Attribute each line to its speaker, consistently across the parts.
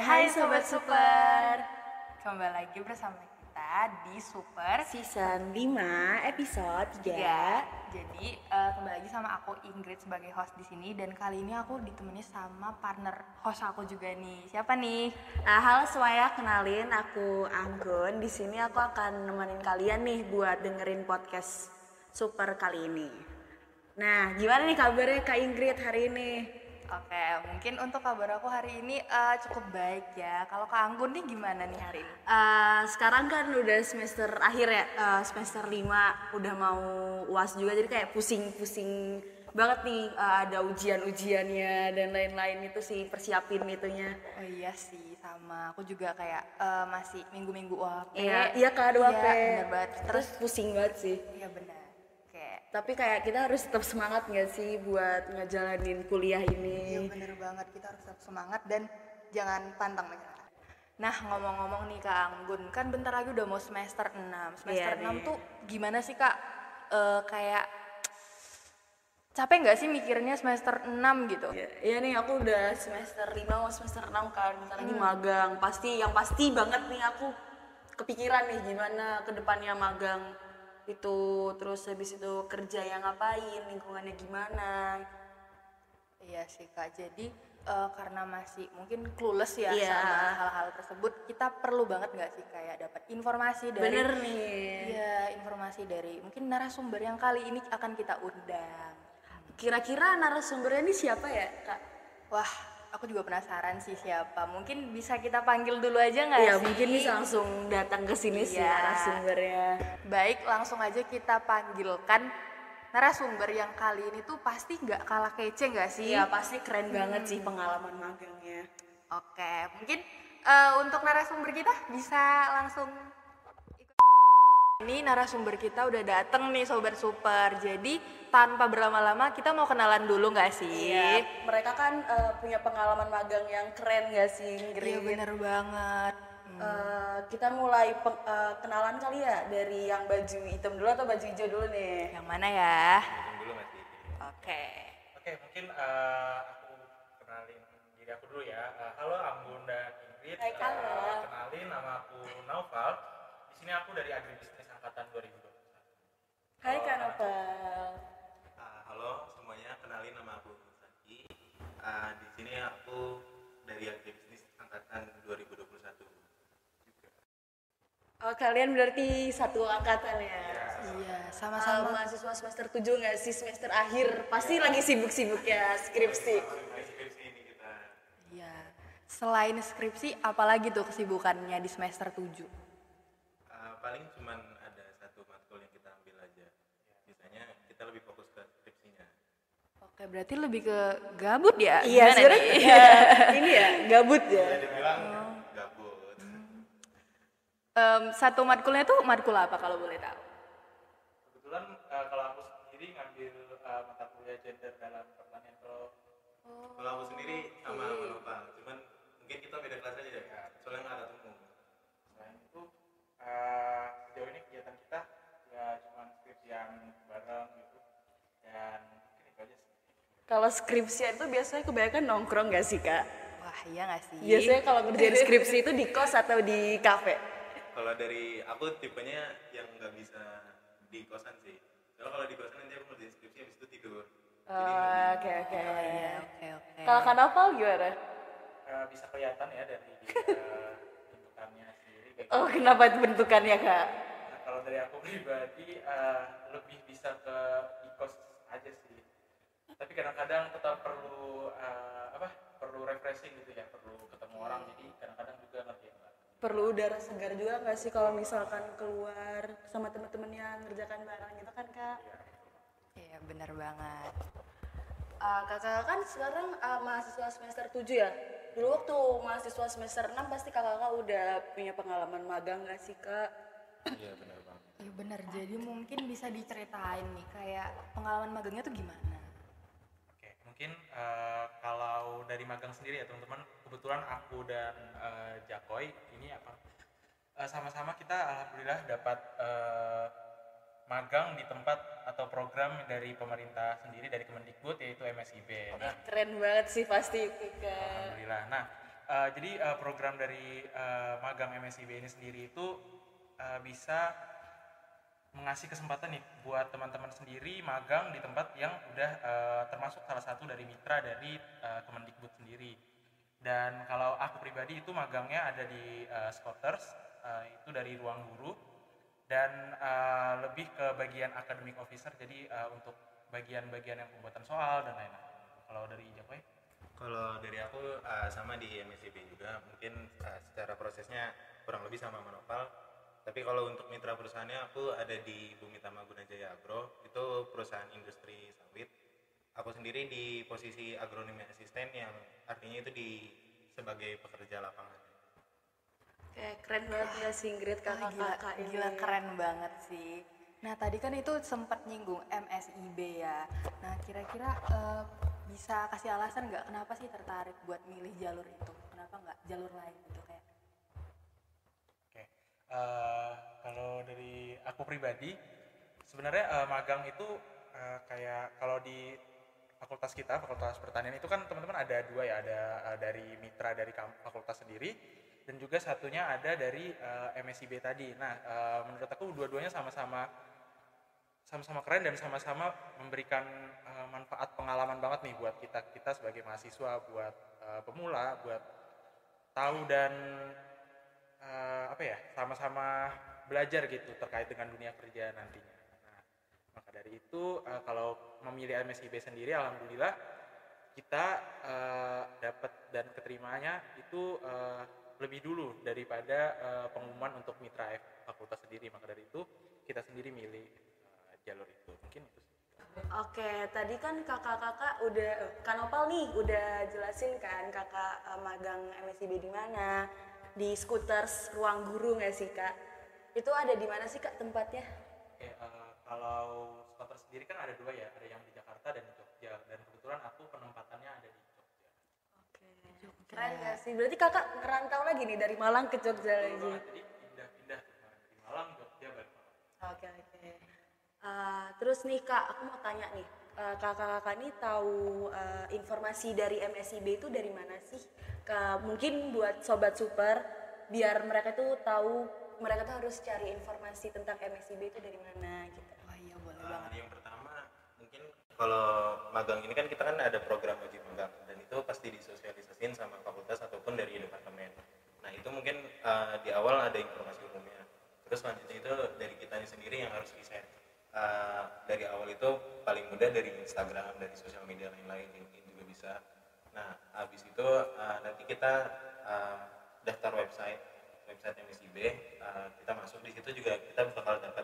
Speaker 1: Hai Sobat Super, kembali lagi bersama kita di Super
Speaker 2: Season 5 episode 3.
Speaker 1: Jadi kembali lagi sama aku Ingrid sebagai host di sini, dan kali ini aku ditemani sama partner host aku juga nih. Siapa nih?
Speaker 2: Nah, halo semuanya, kenalin aku Anggun. Di sini aku akan nemenin kalian nih buat dengerin podcast Super kali ini. Nah, gimana nih kabarnya Kak Ingrid hari ini?
Speaker 1: Oke, mungkin untuk kabar aku hari ini cukup baik ya. Kalau Kak Anggun nih gimana nih hari ini?
Speaker 2: Sekarang kan udah semester akhir ya, semester 5 udah mau UAS juga, jadi kayak pusing-pusing banget nih, ada ujian-ujiannya dan lain-lain itu sih, persiapin itunya.
Speaker 1: Oh iya sih, sama aku juga kayak masih minggu-minggu UAP.
Speaker 2: Iya Kak, UAP.
Speaker 1: Iya, bener banget.
Speaker 2: Terus pusing banget sih.
Speaker 1: Iya benar.
Speaker 2: Tapi kayak kita harus tetap semangat nggak sih buat ngejalanin kuliah ini?
Speaker 1: Iya bener banget, kita harus tetap semangat dan jangan pantang menyerah. Nah, ngomong-ngomong nih Kak Anggun, kan bentar lagi udah mau semester 6. Semester 6 tuh gimana sih Kak? Kayak capek nggak sih mikirnya semester 6 gitu?
Speaker 2: Iya nih, aku udah semester 5 mau semester 6 kan, bentar lagi magang. Yang pasti banget nih aku kepikiran nih gimana ke depannya magang itu, terus habis itu kerja yang ngapain, lingkungannya gimana.
Speaker 1: Iya sih Kak, jadi karena masih mungkin clueless ya sama hal-hal tersebut, kita perlu banget nggak sih kayak dapat informasi dari
Speaker 2: bener nih.
Speaker 1: Iya, informasi dari mungkin narasumber yang kali ini akan kita undang.
Speaker 2: Kira-kira narasumbernya ini siapa ya Kak?
Speaker 1: Wah, aku juga penasaran sih siapa. Mungkin bisa kita panggil dulu aja nggak sih?
Speaker 2: Iya, mungkin bisa langsung datang ke sini sih narasumbernya.
Speaker 1: Baik, langsung aja kita panggilkan narasumber yang kali ini tuh pasti nggak kalah kece nggak sih?
Speaker 2: Iya, pasti keren banget sih pengalaman magangnya.
Speaker 1: Oke, mungkin untuk narasumber kita bisa langsung ikut. Ini narasumber kita udah dateng nih Sobat Super. Jadi tanpa berlama-lama kita mau kenalan dulu nggak sih?
Speaker 2: Iya, mereka kan punya pengalaman magang yang keren nggak sih, Ingrid?
Speaker 1: Iya bener banget.
Speaker 2: Kita mulai kenalan kali ya dari yang baju hitam dulu atau baju hijau dulu nih?
Speaker 1: Yang mana ya?
Speaker 3: Hitam dulu nggak sih?
Speaker 1: Oke,
Speaker 3: Mungkin aku kenalin diri aku dulu ya. Halo Anggun dan Ingrid.
Speaker 2: Hai, halo.
Speaker 3: Kenalin, nama aku Naufal. Di sini aku dari Agribisnis angkatan 2021.
Speaker 2: Hai Kak Novel.
Speaker 3: Halo semuanya, kenalin nama aku Saki. Di sini aku dari Agribisnis angkatan 2021.
Speaker 2: Oh, kalian berarti satu angkatan ya?
Speaker 1: iya sama-sama.
Speaker 2: Mahasiswa semester 7 nggak sih, semester akhir? Pasti lagi sibuk-sibuk ya skripsi.
Speaker 3: Skripsi ini kita.
Speaker 1: Iya. Selain skripsi, apalagi tuh kesibukannya di semester 7?
Speaker 3: Paling cuman ada satu matkul yang kita ambil aja. Biasanya kita lebih fokus ke skripsinya.
Speaker 1: Oke, berarti lebih ke gabut ya?
Speaker 2: Iya,
Speaker 1: Gimana
Speaker 2: sebenarnya
Speaker 1: nih?
Speaker 2: ini ya, gabut ya.
Speaker 3: Bisa dibilang gabut.
Speaker 1: Satu matkulnya tuh matkul apa kalau boleh tahu?
Speaker 3: Kebetulan kalau aku sendiri ngambil mata kuliah gender dalam pertanian. Kalau aku sendiri sama Bang, cuman mungkin kita beda kelas aja ya, soalnya nggak ketemu. Selain itu sejauh ini kegiatan kita ya cuma skripsian bareng gitu, dan mungkin itu aja sih.
Speaker 2: Kalau skripsi itu biasanya kebanyakan nongkrong nggak sih Kak?
Speaker 1: Wah, iya nggak sih?
Speaker 2: Biasanya kalau ngerjain skripsi itu di kos atau di kafe?
Speaker 3: Kalau dari aku tipenya yang nggak bisa di kosan sih. Soalnya kalau di kosan nanti aku ngerjain skripsi habis itu tidur.
Speaker 2: Oke.
Speaker 1: Oke.
Speaker 2: Kalau Kak Novel gimana?
Speaker 3: Bisa kelihatan ya dari bentukannya sendiri.
Speaker 2: Oh, kenapa itu bentukannya Kak?
Speaker 3: Nah, kalau dari aku pribadi lebih bisa ke e-kos aja sih. Tapi kadang-kadang tetap perlu perlu refreshing gitu ya, perlu ketemu orang, jadi kadang-kadang juga ngerjain bareng.
Speaker 2: Perlu udara segar juga nggak sih kalau misalkan keluar sama teman-teman yang ngerjakan bareng gitu kan Kak?
Speaker 1: Iya, benar banget.
Speaker 2: Kakak kan sekarang mahasiswa semester 7 ya? Dulu waktu mahasiswa semester 6 pasti kakak udah punya pengalaman magang nggak sih Kak?
Speaker 3: Iya benar banget.
Speaker 1: Iya benar, jadi mungkin bisa diceritain nih kayak pengalaman magangnya tuh gimana?
Speaker 3: Oke, mungkin kalau dari magang sendiri ya teman-teman, kebetulan aku dan Jakoy ini sama-sama kita alhamdulillah dapat magang di tempat atau program dari pemerintah sendiri dari Kemendikbud yaitu MSIB. Nah,
Speaker 2: Keren banget sih pasti itu Kak.
Speaker 3: alhamdulillah. Nah, jadi program dari magang MSIB ini sendiri itu bisa mengasih kesempatan nih buat teman-teman sendiri magang di tempat yang udah termasuk salah satu dari mitra dari Kemendikbud sendiri. Dan kalau aku pribadi itu magangnya ada di Scoters, itu dari ruang guru, dan lebih ke bagian academic officer, jadi untuk bagian-bagian yang pembuatan soal dan lain-lain. Kalau dari Jakoy?
Speaker 4: Kalau dari aku sama di MSIB juga, mungkin secara prosesnya kurang lebih sama Manopal. Tapi kalau untuk mitra perusahaannya aku ada di Bumi Tama Guna Jaya Agro, itu perusahaan industri sawit. Aku sendiri di posisi agronomi asisten yang artinya itu sebagai pekerja lapangan.
Speaker 2: Kayak keren banget ya sih Ingrid kakak-kakak ini.
Speaker 1: Gila keren banget sih. Nah tadi kan itu sempat nyinggung MSIB ya. Nah kira-kira bisa kasih alasan nggak kenapa sih tertarik buat milih jalur itu? Kenapa nggak jalur lain gitu kayak?
Speaker 3: Oke, kalau dari aku pribadi, sebenarnya magang itu kayak kalau di fakultas kita, fakultas pertanian itu kan teman-teman ada dua ya, ada dari mitra dari fakultas sendiri, dan juga satunya ada dari MSIB tadi. Nah, menurut aku dua-duanya sama-sama keren dan sama-sama memberikan manfaat pengalaman banget nih buat kita sebagai mahasiswa, buat pemula, buat tahu dan sama-sama belajar gitu terkait dengan dunia kerja nantinya. Nah, maka dari itu kalau memilih MSIB sendiri, alhamdulillah kita dapat dan keterimanya itu lebih dulu daripada pengumuman untuk mitra fakultas sendiri. Maka dari itu kita sendiri milih jalur itu. Mungkin itu sih.
Speaker 2: Oke, tadi kan kakak-kakak udah, Kak Nopal nih udah jelasin kan kakak magang MSIB di mana, di Scooters Ruang Guru nggak sih Kak? Itu ada di mana sih Kak tempatnya?
Speaker 3: Oke, kalau Scooter sendiri kan ada dua ya, ada yang di Jakarta dan di Jogja. Dan kebetulan aku penempatannya ada di Jogja.
Speaker 2: Oke, keren nggak sih? Berarti kakak ngerantau lagi nih dari Malang ke Jogja lagi.
Speaker 3: Jadi pindah-pindah dari Malang, Jogja, balik Malang.
Speaker 2: Oke. Terus nih Kak, aku mau tanya nih, kakak-kakak nih tahu informasi dari MSIB itu dari mana sih? Mungkin buat sobat super, biar mereka tuh tahu, mereka tuh harus cari informasi tentang MSIB itu dari mana gitu.
Speaker 1: Wah iya boleh banget.
Speaker 4: Yang pertama mungkin kalau magang ini kan kita kan ada program wajib magang dan itu pasti disosialisasiin sama fakultas ataupun dari departemen. Nah itu mungkin di awal ada informasi umumnya. Terus selanjutnya itu dari kitanya sendiri yang harus riset. Dari awal itu paling mudah dari Instagram, dari sosial media lain-lain, LinkedIn juga bisa. Nah habis itu nanti kita daftar website MSIB, kita masuk di situ juga kita bakal dapat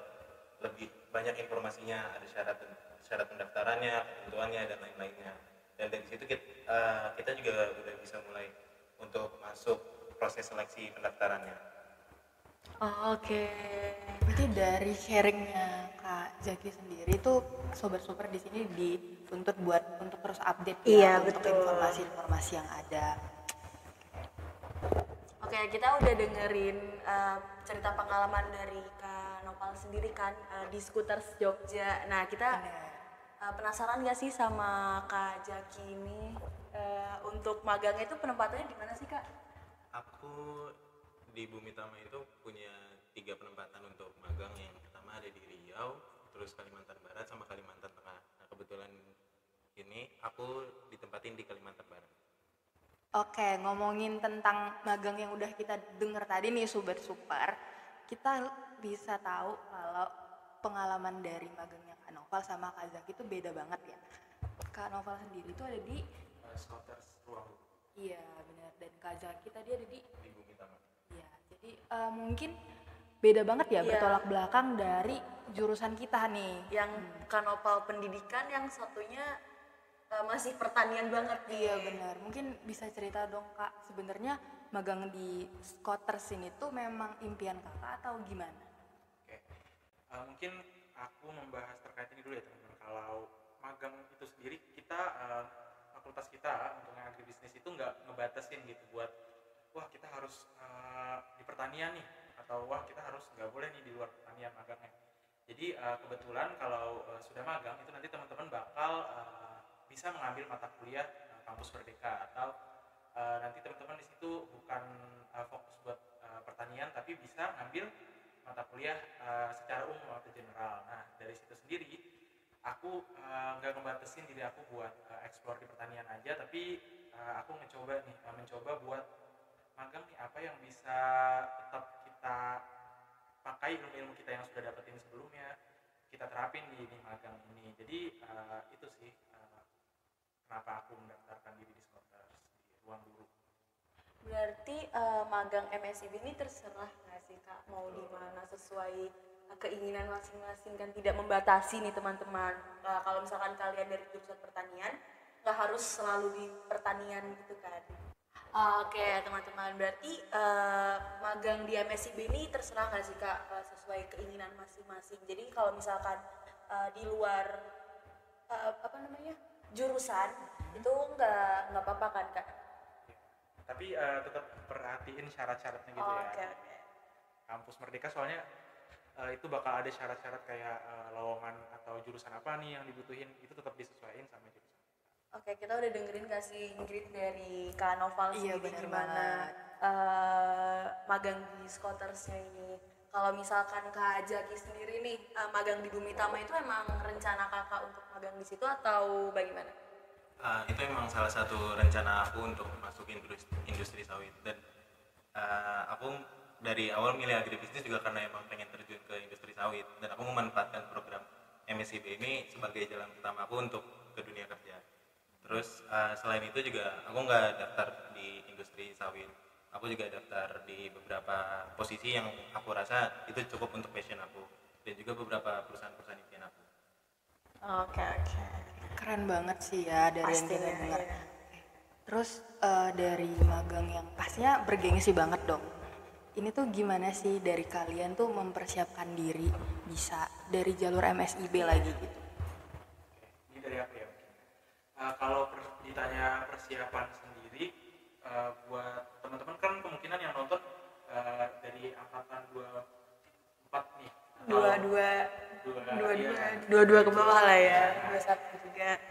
Speaker 4: lebih banyak informasinya, ada syarat pendaftarannya, ketentuannya dan lain-lainnya. Dan dari situ kita juga udah bisa mulai untuk masuk proses seleksi pendaftarannya.
Speaker 2: Oke.
Speaker 1: Berarti dari sharingnya Kak Zaki sendiri tuh sobat super di sini dituntut buat untuk terus update
Speaker 2: Iya,
Speaker 1: ya untuk
Speaker 2: betul.
Speaker 1: informasi-informasi yang ada.
Speaker 2: Oke, kita udah dengerin cerita pengalaman dari Kak Nopal sendiri kan di Scooters Jogja. Nah, kita penasaran gak sih sama Kak Jaki ini untuk magangnya itu penempatannya di mana sih Kak?
Speaker 4: Aku di Bumi Tama itu punya 3 penempatan untuk magang. Yang pertama ada di Riau, terus Kalimantan Barat sama Kalimantan Tengah. Nah kebetulan ini aku ditempatin di Kalimantan Barat.
Speaker 1: Oke, ngomongin tentang magang yang udah kita denger tadi nih Sobat Super, kita bisa tahu kalau pengalaman dari magangnya Kak Noval sama Kak Zaki itu beda banget ya. Kak Noval sendiri itu ada di
Speaker 3: Scoters Ruang Guru
Speaker 1: iya benar, dan Kak Zaki tadi ada di
Speaker 3: Bumi Tama.
Speaker 1: iya. Jadi mungkin beda banget ya,
Speaker 2: Iya.
Speaker 1: bertolak belakang dari jurusan kita nih.
Speaker 2: Yang Kak Nopal pendidikan, yang satunya masih pertanian banget nih.
Speaker 1: Iya benar. Mungkin bisa cerita dong Kak, sebenarnya magang di Scooters ini tuh memang impian Kakak atau gimana?
Speaker 3: Oke, mungkin aku membahas terkait ini dulu ya teman-teman. Kalau magang itu sendiri kita fakultas kita untuk yang agribisnis itu nggak ngebatasin gitu buat wah kita harus di pertanian nih atau wah kita harus nggak boleh nih di luar pertanian magangnya. Jadi kebetulan kalau sudah magang itu nanti teman-teman bakal bisa mengambil mata kuliah kampus Merdeka, atau nanti teman-teman di situ bukan fokus buat pertanian, tapi bisa ngambil mata kuliah secara umum atau general. Nah dari situ sendiri aku nggak ngebatasin diri aku buat explore di pertanian aja, tapi aku mencoba buat magang nih apa yang bisa tetap kita pakai ilmu-ilmu kita yang sudah dapetin sebelumnya, kita terapin di magang ini. Jadi itu sih kenapa aku mendaftarkan diri di Scholars di ruang guru.
Speaker 2: Berarti magang MSIB ini terserah nggak sih Kak, mau di mana sesuai keinginan masing-masing kan, tidak membatasi nih teman-teman. Kalau misalkan kalian dari jurusan pertanian, nggak harus selalu di pertanian gitu kan. Oke teman-teman, berarti magang di MSIB ini terserah nggak sih Kak, sesuai keinginan masing-masing. Jadi kalau misalkan di luar jurusan itu nggak apa-apa kan Kak?
Speaker 3: Tapi tetap perhatiin syarat-syaratnya gitu ya.
Speaker 2: Oke.
Speaker 3: Kampus Merdeka soalnya itu bakal ada syarat-syarat kayak lowongan atau jurusan apa nih yang dibutuhin, itu tetap disesuaikan sama jurusan.
Speaker 2: Oke, kita udah dengerin gak sih Ingrid dari Kak Noval sendiri gimana magang di Scholars-nya ini. Kalau misalkan Kak Jaki sendiri nih magang di Bumi Tama itu emang rencana kakak untuk magang di situ atau bagaimana?
Speaker 4: Itu memang salah satu rencana aku untuk masuk industri sawit, dan aku dari awal milih agribisnis juga karena emang pengen terjun ke industri sawit, dan aku memanfaatkan program MSIB ini sebagai jalan pertama aku untuk ke dunia kerja. Terus selain itu juga aku nggak daftar di industri sawit, aku juga daftar di beberapa posisi yang aku rasa itu cukup untuk passion aku, dan juga beberapa perusahaan-perusahaan impian aku.
Speaker 2: Oke.
Speaker 1: Keren banget sih ya dari yang kita dengar.
Speaker 2: Iya.
Speaker 1: Terus dari magang yang pastinya bergengsi banget dong. Ini tuh gimana sih dari kalian tuh mempersiapkan diri bisa dari jalur MSIB lagi gitu?
Speaker 3: Ini dari aku ya. Kalau ditanya persiapan sendiri, buat teman-teman kan kemungkinan yang nonton dari angkatan 24 nih.
Speaker 2: Dua ke bawah lah ya, 21 juga.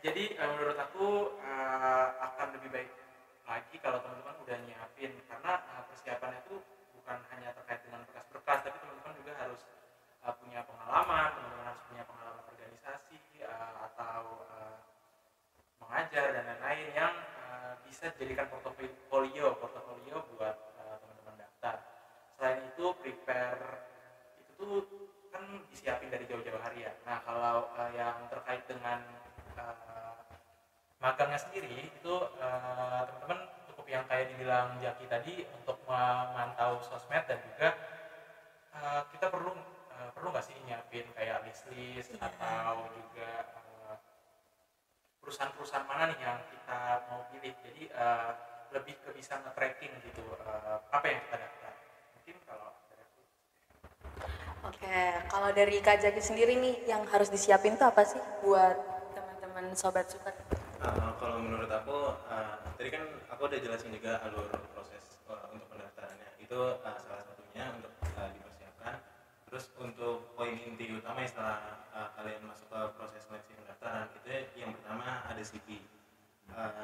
Speaker 3: Jadi menurut aku akan lebih baik lagi kalau teman-teman udah nyiapin, karena persiapannya itu bukan hanya terkait dengan berkas-berkas, tapi teman-teman juga harus punya pengalaman, teman-teman harus punya pengalaman organisasi atau mengajar dan lain-lain yang bisa dijadikan portofolio buat teman-teman daftar. Selain itu prepare itu tuh kan disiapin dari jauh-jauh hari ya. Nah kalau yang terkait dengan magangnya sendiri itu teman-teman cukup yang kayak dibilang Jaki tadi untuk memantau sosmed, dan juga kita perlu nggak sih nyiapin kayak list atau juga perusahaan-perusahaan mana nih yang kita mau pilih. Jadi lebih ke bisa nge-tracking gitu apa yang kita daftar. Mungkin kalau dari aku.
Speaker 2: Oke, kalau dari Kak Jaki sendiri nih yang harus disiapin tuh apa sih buat teman-teman sobat super?
Speaker 4: Kalau menurut aku, tadi kan aku udah jelasin juga alur proses untuk pendaftarannya. Itu salah satunya untuk dipersiapkan. Terus untuk poin inti utama setelah kalian masuk ke proses seleksi pendaftaran, itu yang pertama ada CV.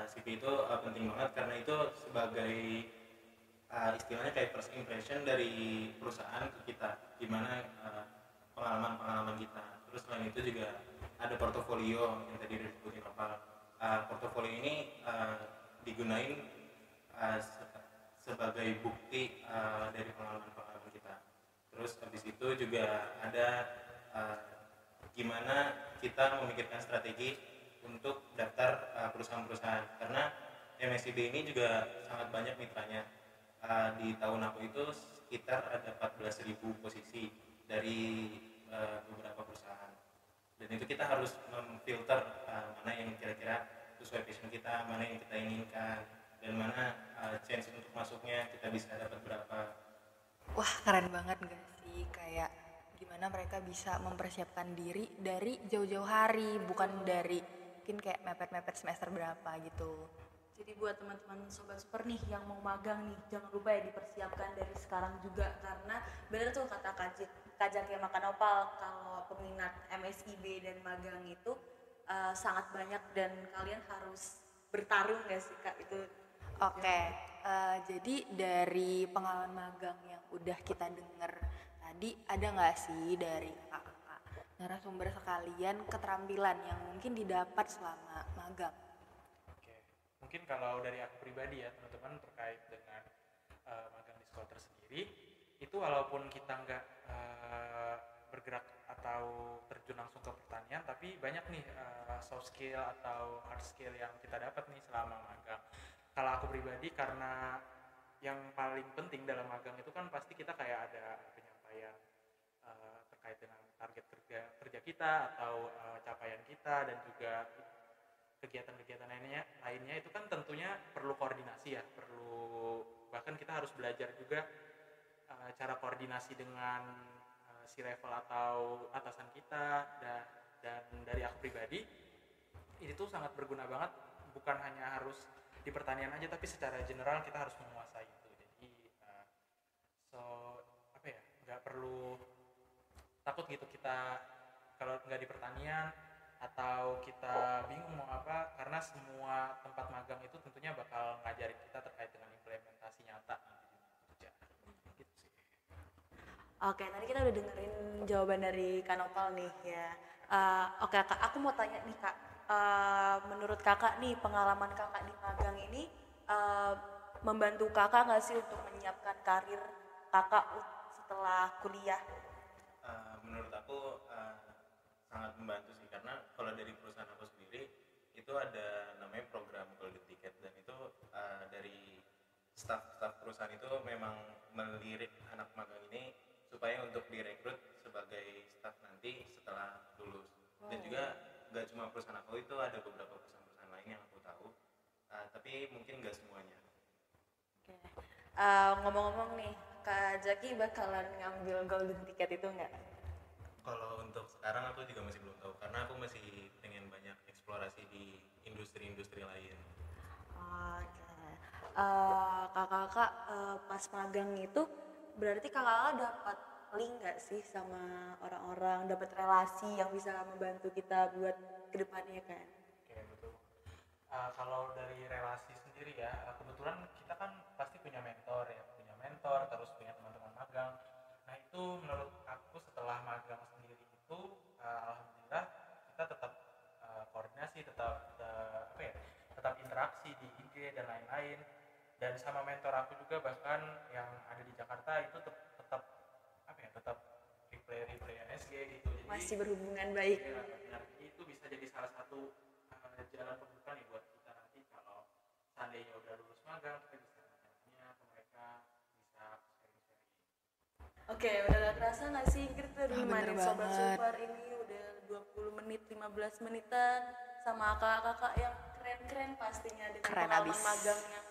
Speaker 4: CV itu penting banget karena itu sebagai istilahnya kayak first impression dari perusahaan ke kita, gimana pengalaman kita. Terus selain itu juga ada portofolio yang tadi disebutin apa. Portofolio ini digunain sebagai bukti dari pengalaman kita. Terus habis itu juga ada gimana kita memikirkan strategi untuk daftar perusahaan-perusahaan, karena MSIB ini juga sangat banyak mitranya. Di tahun aku itu sekitar ada 14.000 posisi dari beberapa perusahaan, dan itu kita harus memfilter mana yang kira-kira sesuai passion kita, mana yang kita inginkan, dan mana chance untuk masuknya kita bisa dapat berapa.
Speaker 1: Wah keren banget gak sih, kayak gimana mereka bisa mempersiapkan diri dari jauh-jauh hari, bukan dari mungkin kayak mepet-mepet semester berapa gitu.
Speaker 2: Jadi buat teman-teman sobat super nih yang mau magang nih, jangan lupa ya dipersiapkan dari sekarang juga, karena bener tuh kata Kak Jaki sama Kak Nopal, kalau peminat MSIB dan magang itu sangat banyak dan kalian harus bertarung gak sih Kak itu?
Speaker 1: Oke, jadi dari pengalaman magang yang udah kita denger tadi, ada nggak sih dari kakak narasumber sekalian keterampilan yang mungkin didapat selama magang?
Speaker 3: Oke, mungkin kalau dari aku pribadi ya teman-teman terkait dengan magang di Skoter sendiri, itu walaupun kita nggak bergerak atau terjun langsung ke pertanian, tapi banyak nih soft skill atau hard skill yang kita dapat nih selama magang. Kalau aku pribadi, karena yang paling penting dalam magang itu kan pasti kita kayak ada penyampaian terkait dengan target kerja kita atau capaian kita, dan juga kegiatan-kegiatan lainnya itu kan tentunya perlu koordinasi ya, bahkan kita harus belajar juga cara koordinasi dengan si level atau atasan kita, dan dari aku pribadi ini tuh sangat berguna banget, bukan hanya harus di pertanian aja, tapi secara general kita harus menguasai itu. Jadi nggak perlu takut gitu kita kalau nggak di pertanian atau kita bingung mau apa, karena semua tempat magang itu tentunya bakal ngajarin kita terkait dengan implementasi nyata di dunia kerja. Gitu sih.
Speaker 2: Oke, tadi kita udah dengerin jawaban dari Kak Nopal nih ya. Oke Kak, aku mau tanya nih Kak, menurut kakak nih pengalaman kakak di magang ini membantu kakak nggak sih untuk menyiapkan karir kakak setelah kuliah?
Speaker 4: Menurut aku sangat membantu sih, karena kalau dari perusahaan aku sendiri itu ada namanya program Golden Ticket, dan itu dari staf perusahaan itu memang melirik anak magang ini supaya untuk direkrut sebagai staf nanti setelah lulus. Dan juga gak cuma perusahaan aku, itu ada beberapa perusahaan lain yang aku tahu, tapi mungkin gak semuanya.
Speaker 2: Oke. Ngomong-ngomong nih, Kak Jaki bakalan ngambil Golden Ticket itu nggak?
Speaker 4: Kalau untuk sekarang aku juga masih belum tahu, karena aku masih pengen banyak eksplorasi di industri-industri lain.
Speaker 2: Oke. Kakak-kakak pas magang itu berarti kakak dapat link nggak sih sama orang-orang, dapat relasi yang bisa membantu kita buat kedepannya kan?
Speaker 3: Oke, betul. Kalau dari relasi sendiri ya, kebetulan kita kan pasti punya mentor ya, terus punya teman-teman magang. Nah itu menurut aku setelah magang sendiri itu, alhamdulillah kita tetap koordinasi, tetap interaksi di IG dan lain-lain. Dan sama mentor aku juga bahkan yang ada di Jakarta itu tetap reply NSG gitu. Jadi
Speaker 2: Masih berhubungan baik.
Speaker 3: ya, benar. Itu bisa jadi salah satu jalan pembuka nih buat kita nanti kalau seandainya udah lulus magang, kita bisa nanya ke mereka, bisa sharing-sharing.
Speaker 2: Oke, udah gak kerasa gak sih kita udah
Speaker 1: bener
Speaker 2: nemenin Sobat
Speaker 1: banget.
Speaker 2: Super ini udah 20 menit, 15 menitan sama kakak-kakak yang keren-keren pastinya dengan
Speaker 1: Keren
Speaker 2: pengalaman
Speaker 1: abis.
Speaker 2: magang yang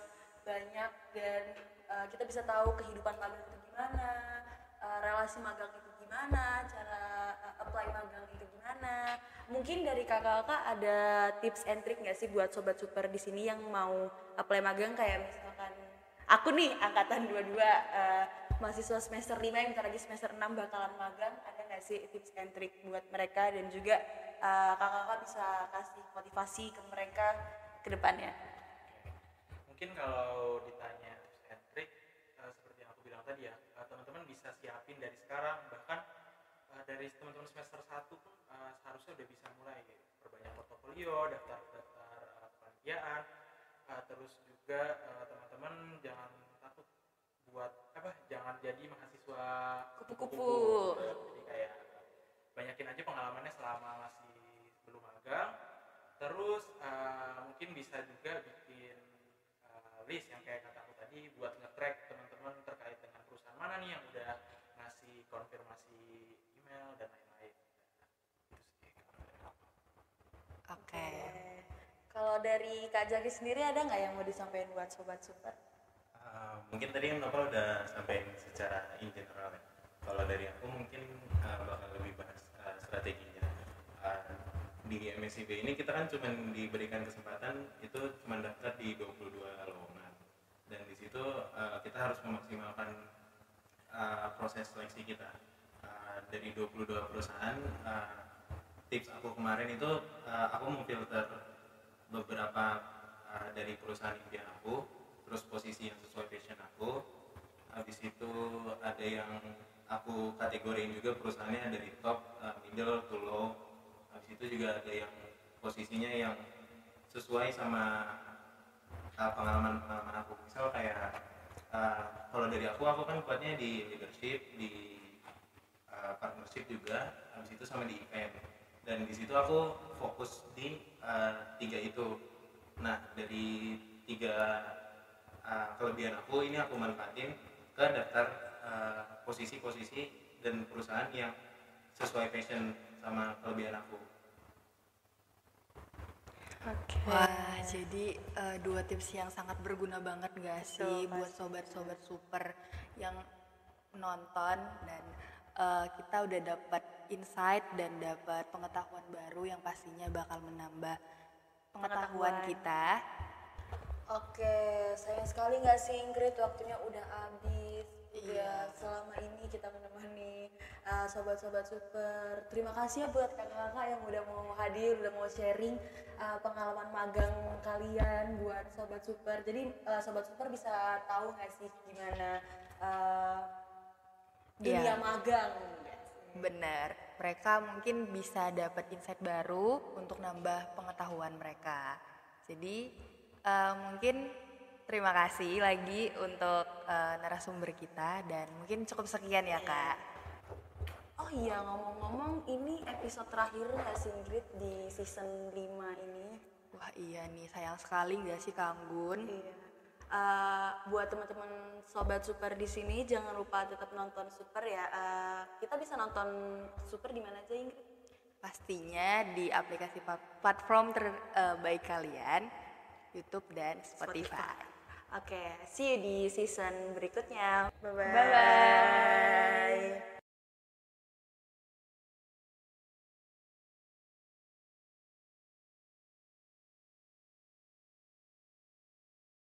Speaker 2: banyak, dan kita bisa tahu kehidupan magang itu gimana, relasi magang itu gimana, cara apply magang itu gimana. Mungkin dari kakak-kakak ada tips and trick gak sih buat Sobat Super di sini yang mau apply magang, kayak misalkan aku nih angkatan 22 mahasiswa semester 5 yang bentar lagi semester 6 bakalan magang, ada nggak sih tips and trick buat mereka, dan juga kakak-kakak bisa kasih motivasi ke mereka ke depannya?
Speaker 3: Mungkin kalau ditanya tips and trick, seperti yang aku bilang tadi ya, teman-teman bisa siapin dari sekarang, bahkan dari teman-teman semester 1 pun seharusnya udah bisa mulai perbanyak portofolio, daftar kepanitiaan, terus juga teman-teman jangan takut buat jangan jadi mahasiswa
Speaker 2: Kupu-kupu.
Speaker 3: Jadi kayak banyakin aja pengalamannya selama masih belum magang. Terus mungkin bisa juga bikin list yang kayak kata aku tadi, buat nge-track teman-teman terkait dengan perusahaan mana nih yang udah ngasih konfirmasi email dan lain-lain.
Speaker 1: Oke.
Speaker 2: Kalau dari Kak Jaki sendiri ada nggak yang mau disampaikan buat Sobat Super?
Speaker 4: Mungkin tadi Nopal udah sampaikan secara in general ya. Kalau dari aku mungkin bakal lebih bahas strateginya. Di Koneksi B ini kita kan cuma diberikan kesempatan itu cuma daftar di 22 lowongan, dan di situ kita harus memaksimalkan proses seleksi kita. Dari 22 perusahaan, tips aku kemarin itu aku memfilter beberapa dari perusahaan impian aku, terus posisi yang sesuai passion aku. Habis itu ada yang aku kategoriin juga perusahaannya dari top, middle to low. Habis itu juga ada yang posisinya yang sesuai sama pengalaman aku. Misal kayak kalau dari aku kan kuatnya di leadership, di partnership juga, habis itu sama di event. Dan di situ aku fokus di 3 itu. Nah, dari 3 kelebihan aku ini aku manfaatin ke daftar posisi-posisi dan perusahaan yang sesuai passion sama kelebihan aku.
Speaker 2: Oke.
Speaker 1: Wah, jadi 2 tips yang sangat berguna banget gak sih buat sobat-sobat super yang nonton, dan kita udah dapat insight dan dapat pengetahuan baru yang pastinya bakal menambah pengetahuan kita.
Speaker 2: Oke, sayang sekali nggak sih Ingrid, waktunya udah habis. Udah selama ini kita menemani sobat-sobat super. Terima kasih ya buat kakak-kakak yang udah mau hadir, udah mau sharing pengalaman magang kalian buat sobat super. Jadi sobat super bisa tahu nggak sih gimana dunia magang?
Speaker 1: Bener, mereka mungkin bisa dapat insight baru untuk nambah pengetahuan mereka. Jadi mungkin terima kasih lagi untuk narasumber kita, dan mungkin cukup sekian ya Kak.
Speaker 2: Oh iya, ngomong-ngomong ini episode terakhir nggak sih Ingrid di season 5 ini?
Speaker 1: Wah iya nih, sayang sekali nggak sih Kak Anggun?
Speaker 2: Iya. Buat teman-teman sobat super di sini jangan lupa tetap nonton super ya. Kita bisa nonton super di mana aja Ingrid?
Speaker 1: Pastinya di aplikasi platform terbaik kalian, YouTube dan Spotify.
Speaker 2: Oke, see you di season berikutnya. Bye-bye.
Speaker 1: Bye.